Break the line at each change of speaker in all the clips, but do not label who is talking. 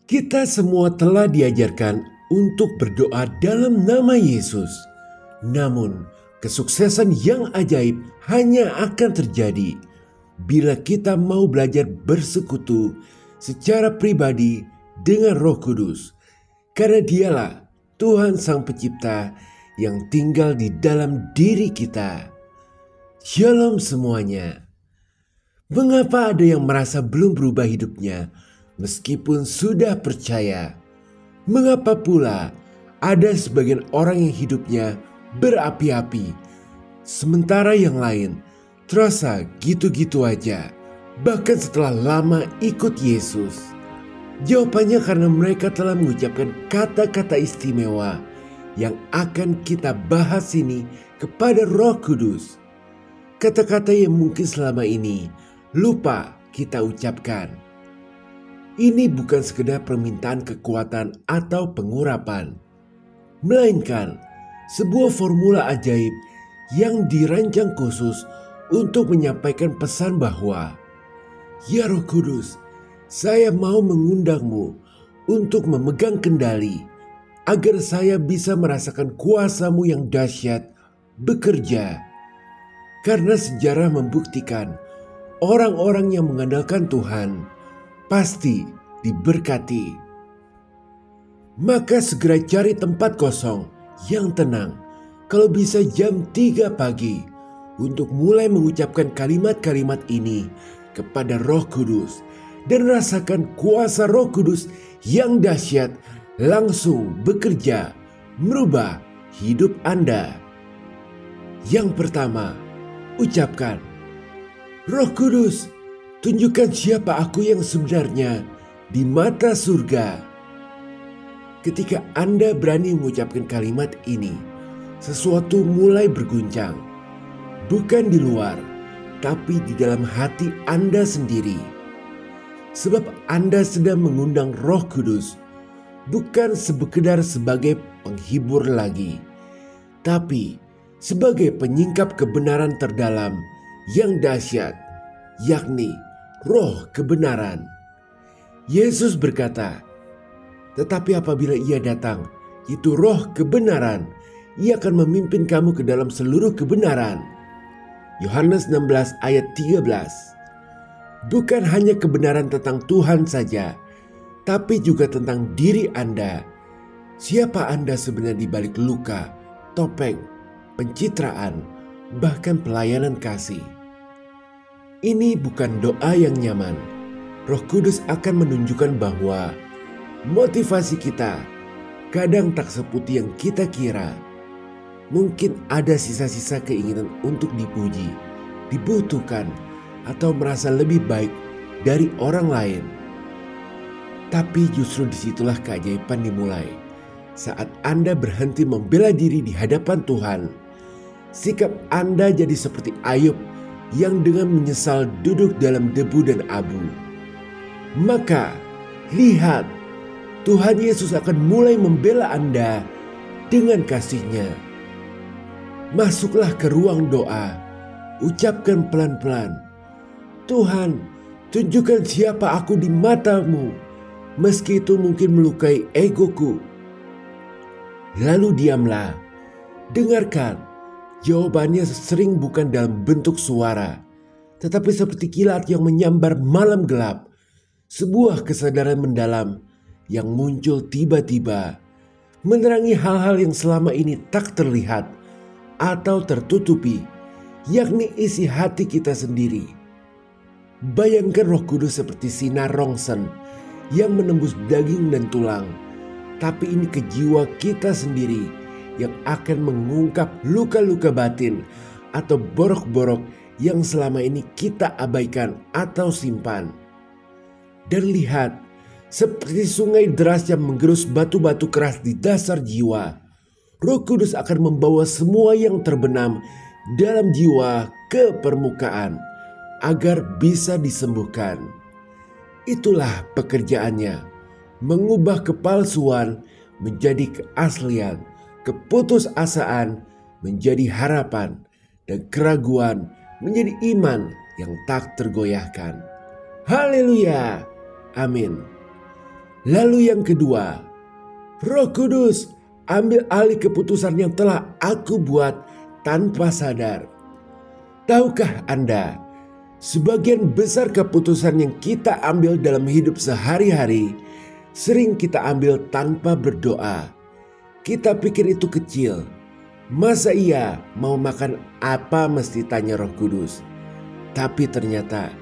Kita semua telah diajarkan untuk berdoa dalam nama Yesus. Namun, kesuksesan yang ajaib hanya akan terjadi bila kita mau belajar bersekutu secara pribadi dengan Roh Kudus. Karena Dialah Tuhan Sang Pencipta yang tinggal di dalam diri kita. Shalom semuanya. Mengapa ada yang merasa belum berubah hidupnya meskipun sudah percaya? Mengapa pula ada sebagian orang yang hidupnya berapi-api, sementara yang lain terasa gitu-gitu aja, bahkan setelah lama ikut Yesus? Jawabannya karena mereka telah mengucapkan kata-kata istimewa yang akan kita bahas ini kepada Roh Kudus. Kata-kata yang mungkin selama ini lupa kita ucapkan. Ini bukan sekedar permintaan kekuatan atau pengurapan, melainkan sebuah formula ajaib yang dirancang khusus untuk menyampaikan pesan bahwa, "Ya Roh Kudus, saya mau mengundangmu untuk memegang kendali agar saya bisa merasakan kuasa-Mu yang dahsyat bekerja." Karena sejarah membuktikan orang-orang yang mengandalkan Tuhan pasti diberkati. Maka segera cari tempat kosong yang tenang, kalau bisa jam 3 pagi, untuk mulai mengucapkan kalimat-kalimat ini kepada Roh Kudus dan rasakan kuasa Roh Kudus yang dahsyat langsung bekerja merubah hidup Anda. Yang pertama, ucapkan, "Roh Kudus, tunjukkan siapa aku yang sebenarnya di mata surga." Ketika Anda berani mengucapkan kalimat ini, sesuatu mulai berguncang. Bukan di luar, tapi di dalam hati Anda sendiri. Sebab Anda sedang mengundang Roh Kudus, bukan sekedar sebagai penghibur lagi, tapi sebagai penyingkap kebenaran terdalam yang dahsyat, yakni Roh kebenaran. Yesus berkata, "Tetapi apabila Ia datang, itu Roh kebenaran, Ia akan memimpin kamu ke dalam seluruh kebenaran." Yohanes 16 ayat 13. Bukan hanya kebenaran tentang Tuhan saja, tapi juga tentang diri Anda. Siapa Anda sebenarnya di balik luka, topeng, pencitraan, bahkan pelayanan kasih. Ini bukan doa yang nyaman. Roh Kudus akan menunjukkan bahwa motivasi kita kadang tak seputih yang kita kira. Mungkin ada sisa-sisa keinginan untuk dipuji, dibutuhkan, atau merasa lebih baik dari orang lain. Tapi justru disitulah keajaiban dimulai. Saat Anda berhenti membela diri di hadapan Tuhan, sikap Anda jadi seperti Ayub yang dengan menyesal duduk dalam debu dan abu. Maka lihat, Tuhan Yesus akan mulai membela Anda dengan kasih-Nya. Masuklah ke ruang doa, ucapkan pelan-pelan, "Tuhan, tunjukkan siapa aku di mata-Mu, meski itu mungkin melukai egoku." Lalu diamlah, dengarkan. Jawabannya sering bukan dalam bentuk suara, tetapi seperti kilat yang menyambar malam gelap. Sebuah kesadaran mendalam yang muncul tiba-tiba, menerangi hal-hal yang selama ini tak terlihat atau tertutupi, yakni isi hati kita sendiri. Bayangkan Roh Kudus seperti sinar rongsen yang menembus daging dan tulang, tapi ini ke jiwa kita sendiri yang akan mengungkap luka-luka batin atau borok-borok yang selama ini kita abaikan atau simpan. Dan lihat, seperti sungai deras yang menggerus batu-batu keras di dasar jiwa, Roh Kudus akan membawa semua yang terbenam dalam jiwa ke permukaan agar bisa disembuhkan. Itulah pekerjaannya, mengubah kepalsuan menjadi keaslian, keputusasaan menjadi harapan, dan keraguan menjadi iman yang tak tergoyahkan. Haleluya, amin. Lalu yang kedua, Roh Kudus ambil alih keputusan yang telah aku buat tanpa sadar. Tahukah Anda, sebagian besar keputusan yang kita ambil dalam hidup sehari-hari sering kita ambil tanpa berdoa. Kita pikir itu kecil. Masa iya mau makan apa mesti tanya Roh Kudus? Tapi ternyata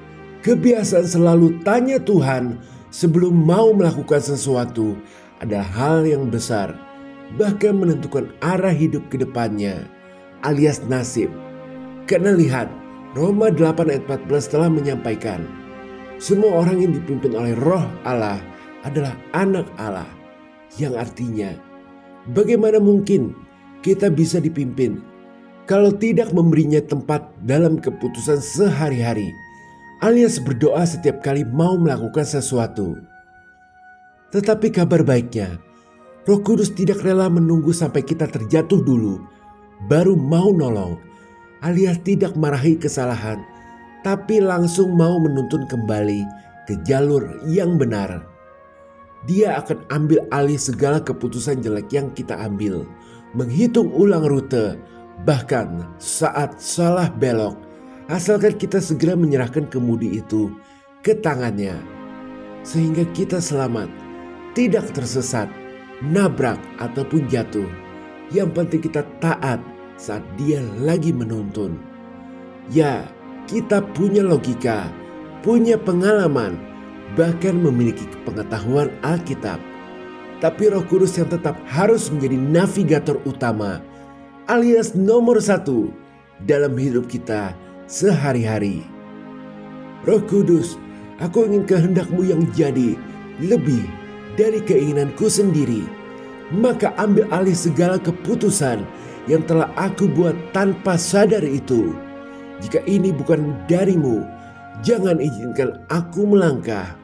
kebiasaan selalu tanya Tuhan sebelum mau melakukan sesuatu adalah hal yang besar, bahkan menentukan arah hidup ke depannya, alias nasib. Karena lihat, Roma 8 ayat 14 telah menyampaikan, semua orang yang dipimpin oleh Roh Allah adalah anak Allah. Yang artinya, bagaimana mungkin kita bisa dipimpin kalau tidak memberinya tempat dalam keputusan sehari-hari, alias berdoa setiap kali mau melakukan sesuatu. Tetapi kabar baiknya, Roh Kudus tidak rela menunggu sampai kita terjatuh dulu, baru mau nolong, alias tidak marahi kesalahan, tapi langsung mau menuntun kembali ke jalur yang benar. Dia akan ambil alih segala keputusan jelek yang kita ambil, menghitung ulang rute, bahkan saat salah belok, asalkan kita segera menyerahkan kemudi itu ke tangannya, sehingga kita selamat, tidak tersesat, nabrak ataupun jatuh. Yang penting kita taat saat dia lagi menuntun. Ya, kita punya logika, punya pengalaman, bahkan memiliki pengetahuan Alkitab. Tapi Roh Kudus yang tetap harus menjadi navigator utama, alias nomor 1 dalam hidup kita sehari-hari. Roh Kudus, aku ingin kehendak-Mu yang jadi lebih dari keinginanku sendiri. Maka ambil alih segala keputusan yang telah aku buat tanpa sadar itu. Jika ini bukan dari-Mu, jangan izinkan aku melangkah.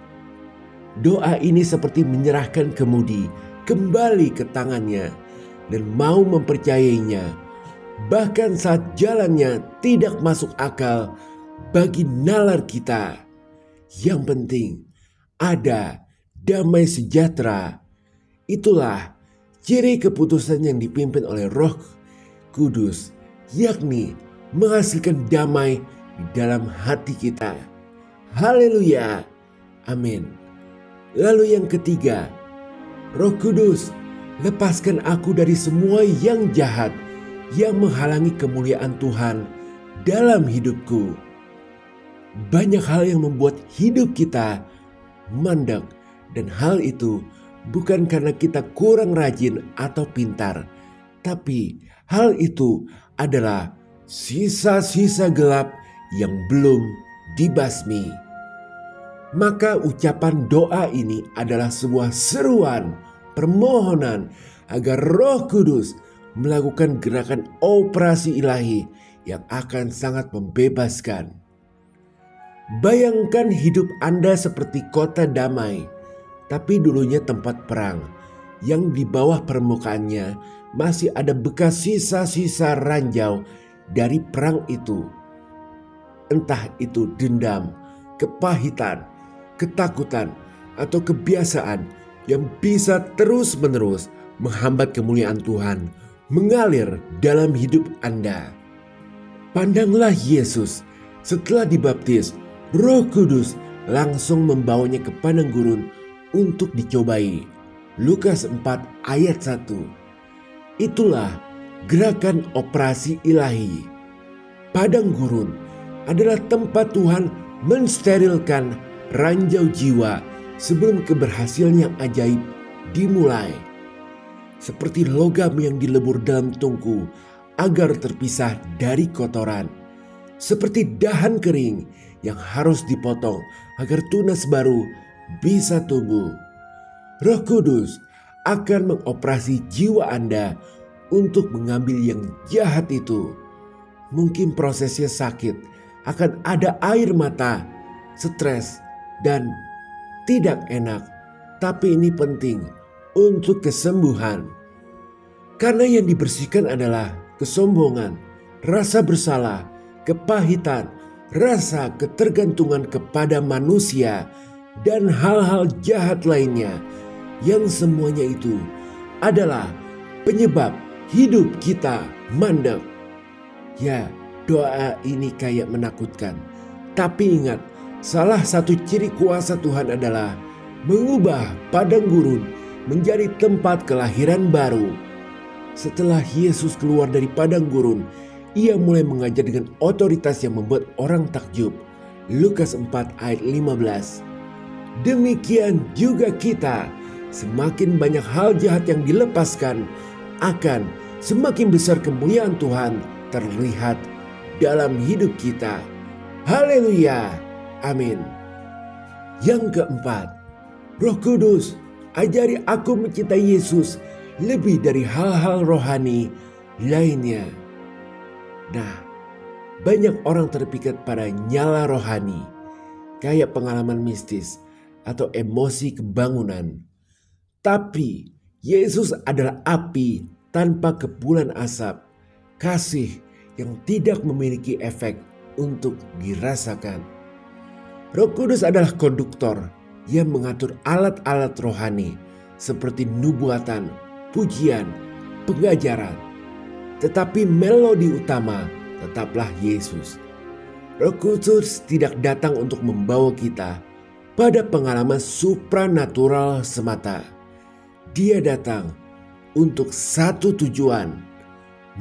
Doa ini seperti menyerahkan kemudi kembali ke tangannya dan mau mempercayainya, bahkan saat jalannya tidak masuk akal bagi nalar kita. Yang penting ada damai sejahtera. Itulah ciri keputusan yang dipimpin oleh Roh Kudus, yakni menghasilkan damai di dalam hati kita. Haleluya, amin. Lalu yang ketiga, Roh Kudus, lepaskan aku dari semua yang jahat yang menghalangi kemuliaan Tuhan dalam hidupku. Banyak hal yang membuat hidup kita mandek, dan hal itu bukan karena kita kurang rajin atau pintar, tapi hal itu adalah sisa-sisa gelap yang belum dibasmi. Maka ucapan doa ini adalah sebuah seruan, permohonan agar Roh Kudus melakukan gerakan operasi ilahi yang akan sangat membebaskan. Bayangkan hidup Anda seperti kota damai, tapi dulunya tempat perang, yang di bawah permukaannya masih ada bekas sisa-sisa ranjau dari perang itu. Entah itu dendam, kepahitan, ketakutan, atau kebiasaan yang bisa terus-menerus menghambat kemuliaan Tuhan mengalir dalam hidup Anda. Pandanglah Yesus, setelah dibaptis, Roh Kudus langsung membawanya ke padang gurun untuk dicobai. Lukas 4 ayat 1. Itulah gerakan operasi ilahi. Padang gurun adalah tempat Tuhan mensterilkan ranjau jiwa sebelum keberhasilan yang ajaib dimulai. Seperti logam yang dilebur dalam tungku agar terpisah dari kotoran. Seperti dahan kering yang harus dipotong agar tunas baru bisa tumbuh. Roh Kudus akan mengoperasi jiwa Anda untuk mengambil yang jahat itu. Mungkin prosesnya sakit, akan ada air mata, stres, dan tidak enak. Tapi ini penting untuk kesembuhan. Karena yang dibersihkan adalah kesombongan, rasa bersalah, kepahitan, rasa ketergantungan kepada manusia, dan hal-hal jahat lainnya yang semuanya itu adalah penyebab hidup kita mandek. Ya, doa ini kayak menakutkan. Tapi ingat, salah satu ciri kuasa Tuhan adalah mengubah padang gurun menjadi tempat kelahiran baru. Setelah Yesus keluar dari padang gurun, ia mulai mengajar dengan otoritas yang membuat orang takjub. Lukas 4 ayat 15. Demikian juga kita, semakin banyak hal jahat yang dilepaskan, akan semakin besar kemuliaan Tuhan terlihat dalam hidup kita. Haleluya, amin. Yang keempat, Roh Kudus, ajari aku mencintai Yesus lebih dari hal-hal rohani lainnya. Nah, banyak orang terpikat pada nyala rohani, kayak pengalaman mistis atau emosi kebangunan. Tapi Yesus adalah api tanpa kepulan asap, kasih yang tidak memiliki efek untuk dirasakan. Roh Kudus adalah konduktor yang mengatur alat-alat rohani seperti nubuatan, pujian, pengajaran. Tetapi melodi utama tetaplah Yesus. Roh Kudus tidak datang untuk membawa kita pada pengalaman supranatural semata. Dia datang untuk satu tujuan,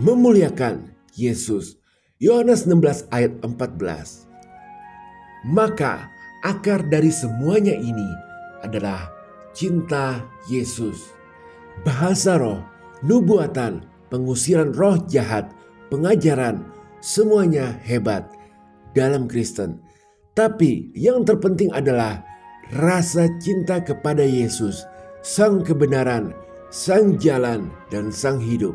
memuliakan Yesus. Yohanes 16 ayat 14. Maka akar dari semuanya ini adalah cinta Yesus. Bahasa roh, nubuatan, pengusiran roh jahat, pengajaran, semuanya hebat dalam Kristen. Tapi yang terpenting adalah rasa cinta kepada Yesus, Sang kebenaran, Sang jalan, dan Sang hidup.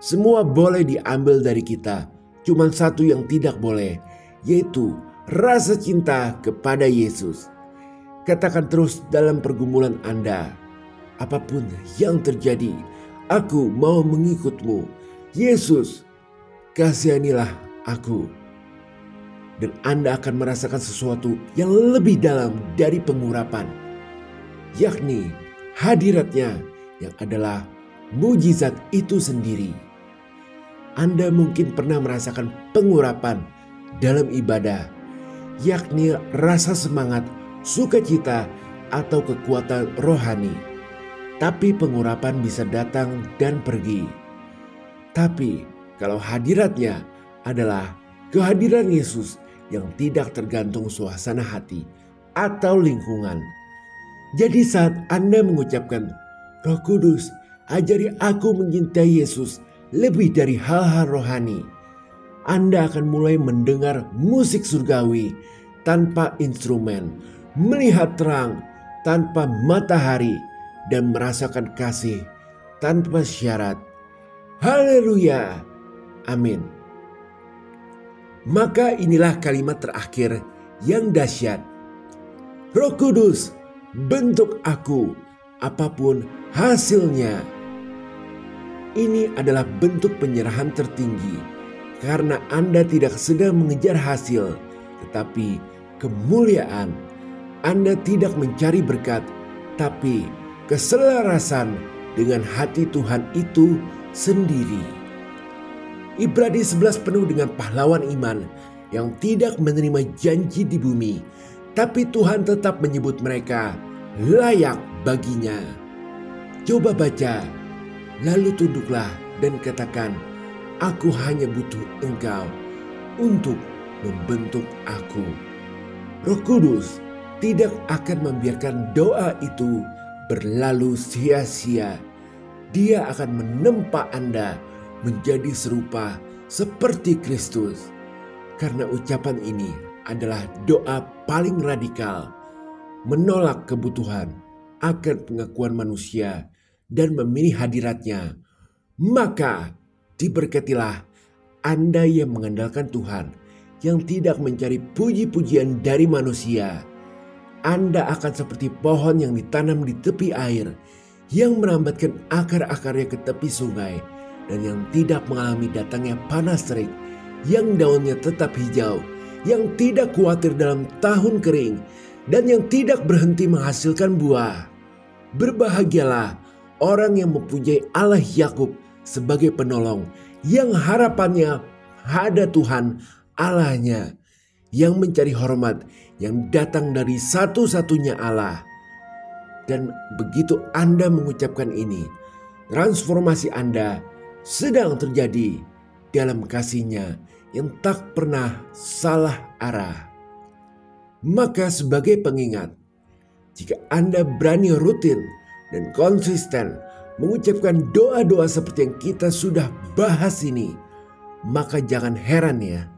Semua boleh diambil dari kita, cuma satu yang tidak boleh, yaitu rasa cinta kepada Yesus. Katakan terus dalam pergumulan Anda, apapun yang terjadi, aku mau mengikutmu. Yesus, kasihanilah aku. Dan Anda akan merasakan sesuatu yang lebih dalam dari pengurapan, yakni hadiratnya yang adalah mujizat itu sendiri. Anda mungkin pernah merasakan pengurapan dalam ibadah, yakni rasa semangat, sukacita, atau kekuatan rohani. Tapi pengurapan bisa datang dan pergi. Tapi kalau hadiratnya adalah kehadiran Yesus yang tidak tergantung suasana hati atau lingkungan. Jadi saat Anda mengucapkan, Roh Kudus, ajari aku mencintai Yesus lebih dari hal-hal rohani, Anda akan mulai mendengar musik surgawi tanpa instrumen, melihat terang tanpa matahari, dan merasakan kasih tanpa syarat. Haleluya, amin. Maka inilah kalimat terakhir yang dahsyat. Roh Kudus, bentuk aku apapun hasilnya. Ini adalah bentuk penyerahan tertinggi, karena Anda tidak sedang mengejar hasil, tetapi kemuliaan. Anda tidak mencari berkat, tapi keselarasan dengan hati Tuhan itu sendiri. Ibrani 11 penuh dengan pahlawan iman yang tidak menerima janji di bumi, tapi Tuhan tetap menyebut mereka layak baginya. Coba baca, lalu tunduklah dan katakan, aku hanya butuh Engkau untuk membentuk aku. Roh Kudus tidak akan membiarkan doa itu berlalu sia-sia. Dia akan menempa Anda menjadi serupa seperti Kristus. Karena ucapan ini adalah doa paling radikal, menolak kebutuhan akan pengakuan manusia dan memilih hadiratnya. Maka diberkatilah Anda yang mengandalkan Tuhan, yang tidak mencari puji-pujian dari manusia. Anda akan seperti pohon yang ditanam di tepi air, yang merambatkan akar-akarnya ke tepi sungai, dan yang tidak mengalami datangnya panas terik, yang daunnya tetap hijau, yang tidak khawatir dalam tahun kering, dan yang tidak berhenti menghasilkan buah. Berbahagialah orang yang mempunyai Allah Yakub sebagai penolong, yang harapannya pada Tuhan Allahnya, yang mencari hormat yang datang dari satu-satunya Allah. Dan begitu Anda mengucapkan ini, transformasi Anda sedang terjadi dalam kasih-Nya yang tak pernah salah arah. Maka sebagai pengingat, jika Anda berani rutin dan konsisten mengucapkan doa-doa seperti yang kita sudah bahas ini, maka jangan heran ya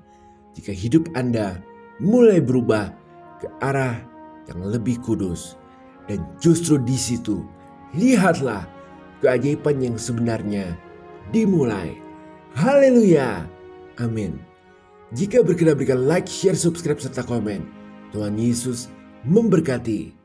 jika hidup Anda mulai berubah ke arah yang lebih kudus. Dan justru di situ, lihatlah keajaiban yang sebenarnya dimulai. Haleluya. Amin. Jika berkenan berikan like, share, subscribe, serta komen. Tuhan Yesus memberkati.